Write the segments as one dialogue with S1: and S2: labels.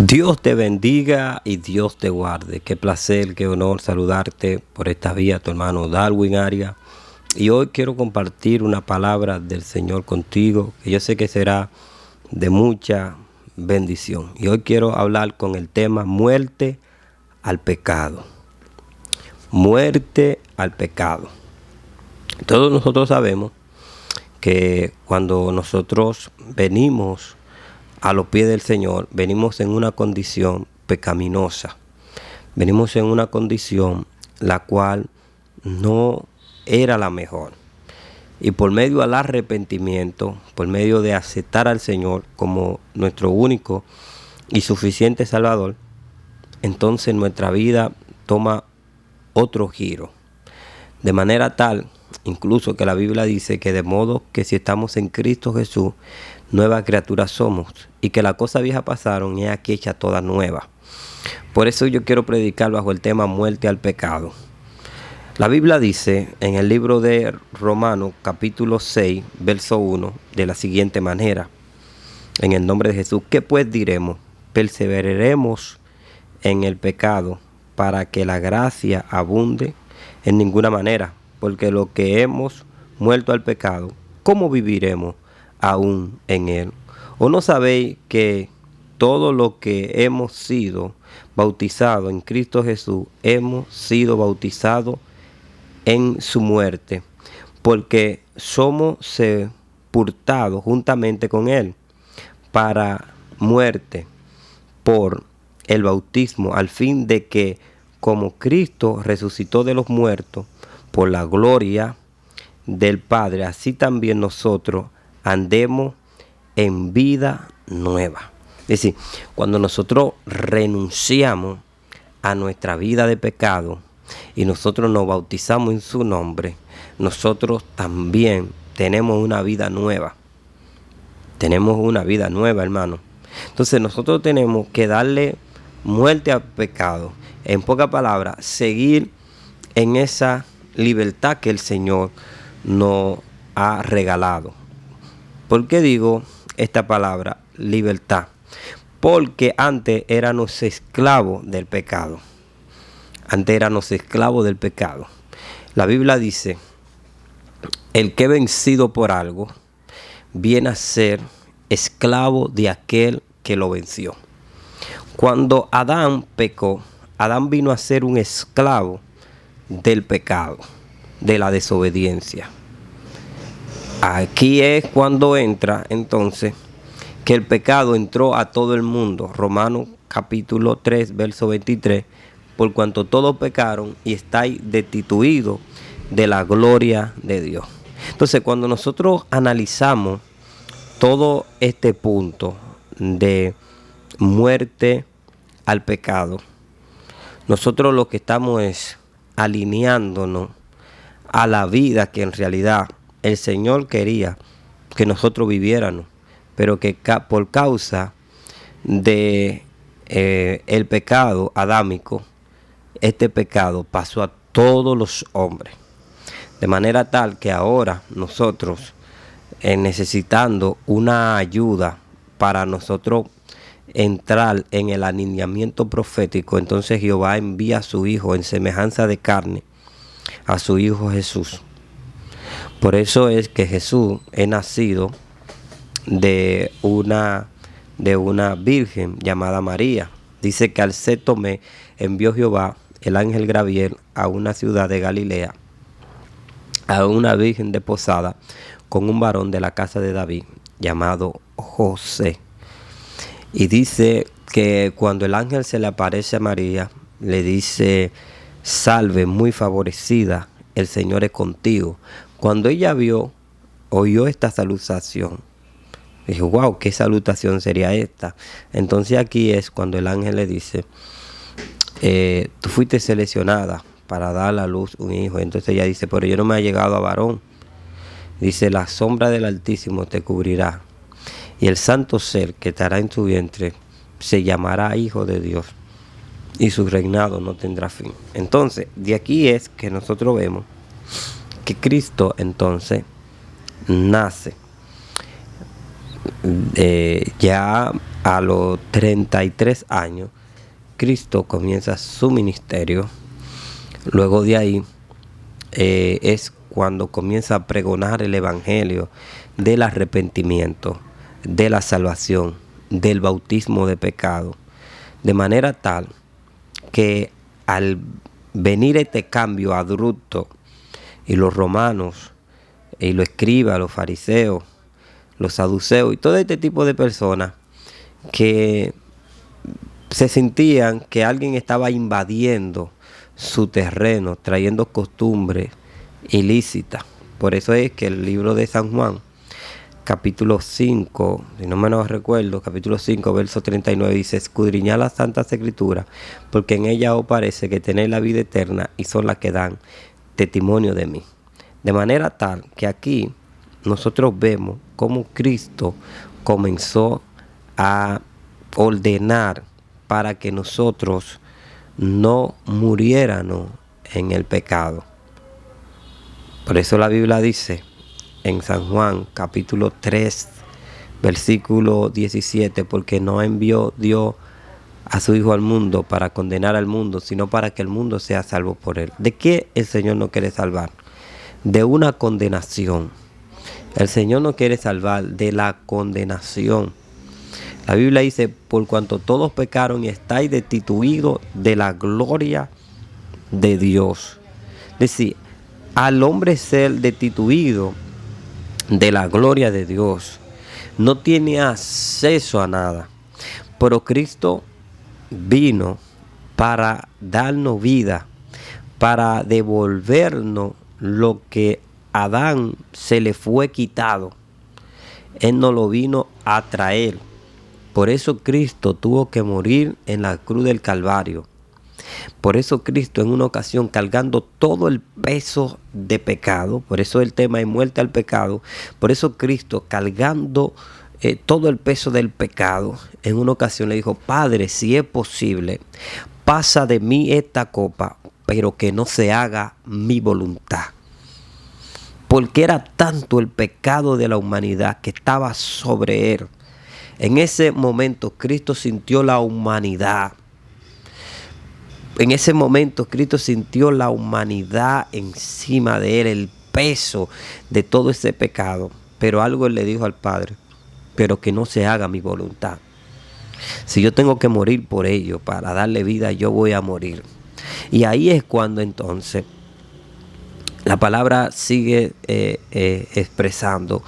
S1: Dios te bendiga y Dios te guarde. Qué placer, qué honor saludarte por esta vía, tu hermano Darwin Arias. Y hoy quiero compartir una palabra del Señor contigo, que yo sé que será de mucha bendición. Y hoy quiero hablar con el tema muerte al pecado. Muerte al pecado. Todos nosotros sabemos que cuando nosotros venimos a los pies del Señor, venimos en una condición pecaminosa. Venimos en una condición la cual no era la mejor. Y por medio del arrepentimiento, por medio de aceptar al Señor como nuestro único y suficiente Salvador, entonces nuestra vida toma otro giro. De manera tal, incluso que la Biblia dice que de modo que si estamos en Cristo Jesús, nueva criatura somos, y que las cosas viejas pasaron y aquí hecha toda nueva. Por eso yo quiero predicar bajo el tema muerte al pecado. La Biblia dice en el libro de Romanos capítulo 6, verso 1, de la siguiente manera: en el nombre de Jesús, ¿qué pues diremos? ¿Perseveraremos en el pecado para que la gracia abunde? En ninguna manera, porque lo que hemos muerto al pecado, ¿cómo viviremos aún en él? ¿O no sabéis que todo lo que hemos sido bautizados en Cristo Jesús, hemos sido bautizados en su muerte? Porque somos sepultados juntamente con él para muerte por el bautismo, al fin de que, como Cristo resucitó de los muertos por la gloria del Padre, así también nosotros andemos en vida nueva. Es decir, cuando nosotros renunciamos a nuestra vida de pecado y nosotros nos bautizamos en su nombre, nosotros también tenemos una vida nueva. Tenemos una vida nueva, hermano. Entonces nosotros tenemos que darle muerte al pecado. En pocas palabras, seguir en esa libertad que el Señor nos ha regalado. ¿Por qué digo esta palabra, libertad? Porque antes éramos esclavos del pecado. Antes éramos esclavos del pecado. La Biblia dice: el que vencido por algo viene a ser esclavo de aquel que lo venció. Cuando Adán pecó, Adán vino a ser un esclavo del pecado, de la desobediencia. Aquí es cuando entra entonces que el pecado entró a todo el mundo. Romanos capítulo 3, verso 23, por cuanto todos pecaron y estáis destituidos de la gloria de Dios. Entonces, cuando nosotros analizamos todo este punto de muerte al pecado, nosotros lo que estamos es alineándonos a la vida que en realidad el Señor quería que nosotros viviéramos, pero que por causa de el pecado adámico, este pecado pasó a todos los hombres, de manera tal que ahora nosotros necesitando una ayuda para nosotros entrar en el alineamiento profético, entonces Jehová envía a su Hijo en semejanza de carne, a su Hijo Jesús. Por eso es que Jesús es nacido de una virgen llamada María. Dice que al sexto mes envió Jehová el ángel Gabriel a una ciudad de Galilea, a una virgen desposada con un varón de la casa de David llamado José. Y dice que cuando el ángel se le aparece a María, le dice: salve, muy favorecida, el Señor es contigo. Cuando ella oyó esta salutación, dijo: wow, ¿qué salutación sería esta? Entonces aquí es cuando el ángel le dice: tú fuiste seleccionada para dar a luz un hijo. Entonces ella dice: pero yo no me he llegado a varón. Dice: la sombra del Altísimo te cubrirá, y el santo ser que estará en tu vientre se llamará Hijo de Dios, y su reinado no tendrá fin. Entonces, de aquí es que nosotros vemos que Cristo entonces nace ya a los 33 años, Cristo comienza su ministerio. Luego de ahí es cuando comienza a pregonar el evangelio del arrepentimiento, de la salvación, del bautismo de pecado, de manera tal que al venir este cambio abrupto y los romanos y los escribas, los fariseos, los saduceos y todo este tipo de personas que se sentían que alguien estaba invadiendo su terreno, trayendo costumbres ilícitas. Por eso es que el libro de San Juan, capítulo 5, si no me lo recuerdo, capítulo 5, verso 39, dice: escudriñad las santas escrituras, porque en ellas os parece que tenéis la vida eterna y son las que dan testimonio de mí. De manera tal que aquí nosotros vemos cómo Cristo comenzó a ordenar para que nosotros no muriéramos en el pecado. Por eso la Biblia dice en San Juan capítulo 3 versículo 17: porque no envió Dios a su Hijo al mundo para condenar al mundo, sino para que el mundo sea salvo por él. ¿De qué el Señor nos quiere salvar? De una condenación. El Señor nos quiere salvar de la condenación. La Biblia dice: por cuanto todos pecaron y estáis destituidos de la gloria de Dios. Es decir, al hombre ser destituido de la gloria de Dios, no tiene acceso a nada. Pero Cristo vino para darnos vida, para devolvernos lo que a Adán se le fue quitado. Él nos lo vino a traer. Por eso Cristo tuvo que morir en la cruz del Calvario. Por eso Cristo en una ocasión, cargando todo el peso de pecado, por eso el tema es muerte al pecado, por eso Cristo cargando todo el peso del pecado, en una ocasión le dijo: Padre, si es posible, pasa de mí esta copa, pero que no se haga mi voluntad. Porque era tanto el pecado de la humanidad que estaba sobre él. En ese momento Cristo sintió la humanidad. En ese momento Cristo sintió la humanidad encima de él, el peso de todo ese pecado. Pero algo él le dijo al Padre: pero que no se haga mi voluntad. Si yo tengo que morir por ello, para darle vida, yo voy a morir. Y ahí es cuando entonces la palabra sigue expresando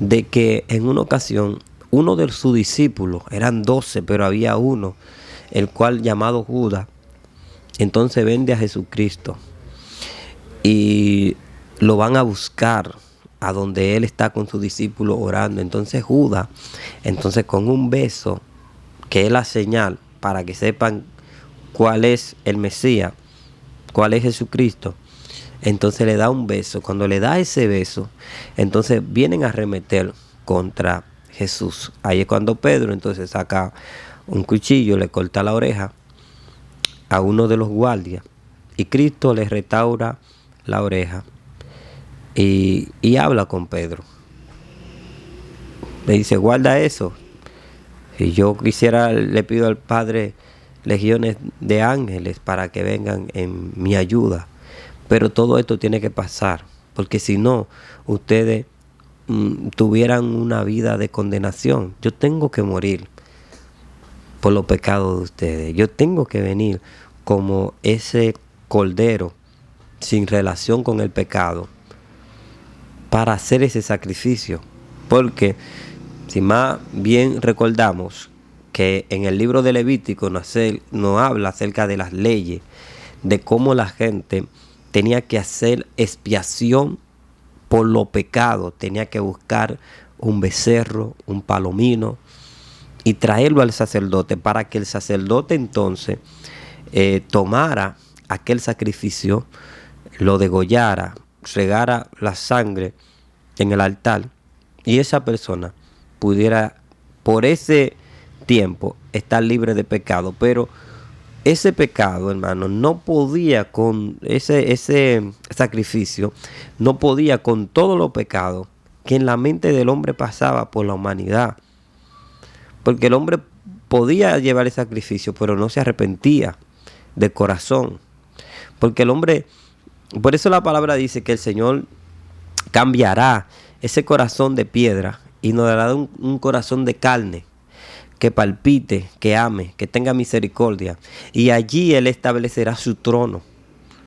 S1: de que en una ocasión uno de sus discípulos, eran 12, pero había uno, el cual llamado Judas, entonces vende a Jesucristo y lo van a buscar a donde él está con sus discípulos orando. Entonces Judas, entonces con un beso, que es la señal para que sepan cuál es el Mesías, cuál es Jesucristo, entonces le da un beso. Cuando le da ese beso, entonces vienen a arremeter contra Jesús. Ahí es cuando Pedro entonces saca un cuchillo, le corta la oreja a uno de los guardias y Cristo le restaura la oreja y habla con Pedro. Le dice: guarda eso. Si yo quisiera, le pido al Padre legiones de ángeles para que vengan en mi ayuda. Pero todo esto tiene que pasar, porque si no, ustedes tuvieran una vida de condenación. Yo tengo que morir por los pecados de ustedes. Yo tengo que venir como ese cordero sin relación con el pecado para hacer ese sacrificio. Porque si más bien recordamos que en el libro de Levítico nos habla acerca de las leyes, de cómo la gente tenía que hacer expiación por los pecados, tenía que buscar un becerro, un palomino y traerlo al sacerdote para que el sacerdote entonces tomara aquel sacrificio, lo degollara, regara la sangre en el altar y esa persona pudiera por ese tiempo estar libre de pecado. Pero ese pecado, hermano, no podía con ese sacrificio, no podía con todos los pecados que en la mente del hombre pasaba por la humanidad. Porque el hombre podía llevar el sacrificio, pero no se arrepentía de corazón. Porque el hombre, por eso la palabra dice que el Señor cambiará ese corazón de piedra y nos dará un corazón de carne, que palpite, que ame, que tenga misericordia. Y allí Él establecerá su trono.